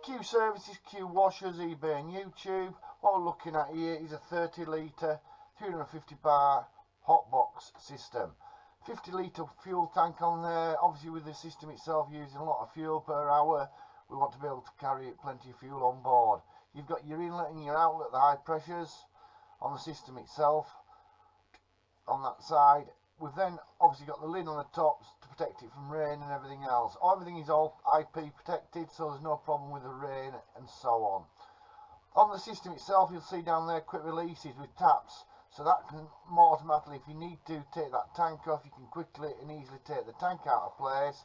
Q services, Qwashers, eBay and YouTube. What we're looking at here is a 30 litre, 350 bar Hotbox system. 50 litre fuel tank on there. Obviously with the system itself using a lot of fuel per hour, we want to be able to carry plenty of fuel on board. You've got your inlet and your outlet, the high pressures on the system itself on that side. We've then obviously got the lid on the tops to protect it from rain and everything else. Everything is all IP protected, so there's no problem with the rain and so on. On the system itself, you'll see down there quick releases with taps, so that can more automatically, if you need to take that tank off, you can quickly and easily take the tank out of place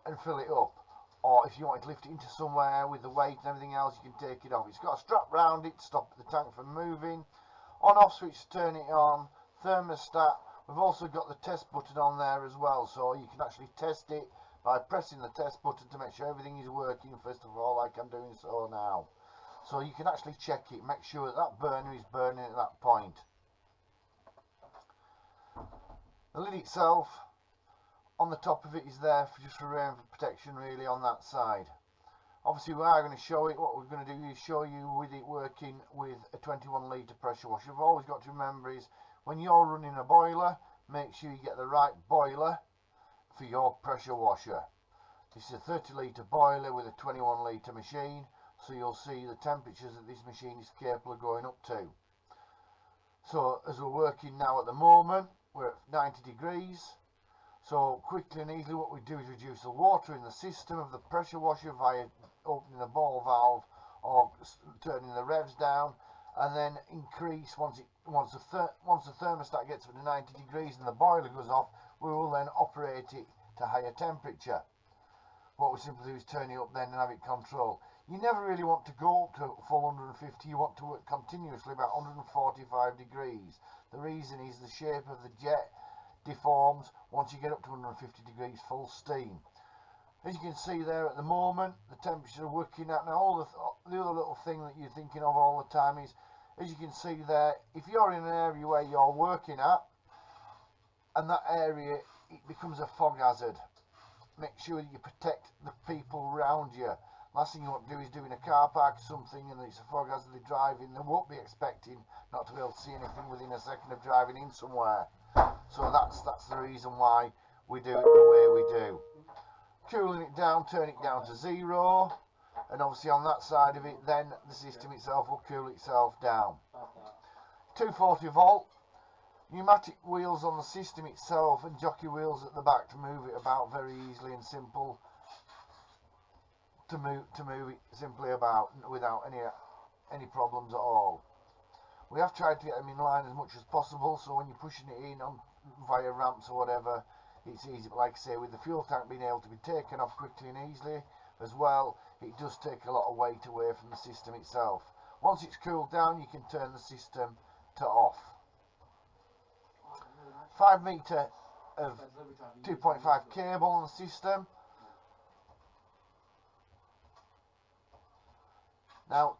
and fill it up. Or if you want to lift it into somewhere with the weight and everything else, you can take it off. It's got a strap round it to stop the tank from moving. On off switch to turn it on. Thermostat. We've also got the test button on there as well, so you can actually test it by pressing the test button to make sure everything is working first of all, like I'm doing so now. So you can actually check it, make sure that that burner is burning at that point. The lid itself on the top of it is there for just for rain protection really on that side. Obviously we are going to show it. What we're going to do is show you with it working with a 21 litre pressure washer. You've always got to remember is when you're running a boiler, make sure you get the right boiler for your pressure washer. This is a 30 litre boiler with a 21 litre machine, so you'll see the temperatures that this machine is capable of going up to. So as we're working now at the moment, we're at 90 degrees. So quickly and easily what we do is reduce the water in the system of the pressure washer via opening the ball valve or turning the revs down, and then increase once the thermostat gets up to 90 degrees and the boiler goes off, we will then operate it to higher temperature. What we simply do is turn it up then and have it controlled. You never really want to go up to full 150, you want to work continuously about 145 degrees. The reason is the shape of the jet deforms once you get up to 150 degrees full steam. As you can see there at the moment, the temperatures are working out. Now all the other little thing that you're thinking of all the time is, as you can see there, if you're in an area where you're working at and that area it becomes a fog hazard, make sure that you protect the people around you. Last thing you want to do is do in a car park or something and it's a fog hazard, they drive in, they won't be expecting not to be able to see anything within a second of driving in somewhere. So that's the reason why we do it the way we do. Cooling it down, turn it down to 0, and obviously on that side of it then the system itself will cool itself down. 240 volt, pneumatic wheels on the system itself and jockey wheels at the back to move it about very easily and simple, to move it simply about without any problems at all. We have tried to get them in line as much as possible, so when you're pushing it in on via ramps or whatever, it's easy. But like I say, with the fuel tank being able to be taken off quickly and easily as well, it does take a lot of weight away from the system itself. Once it's cooled down, you can turn the system to off. 5 metre of 2.5 cable on the system. Now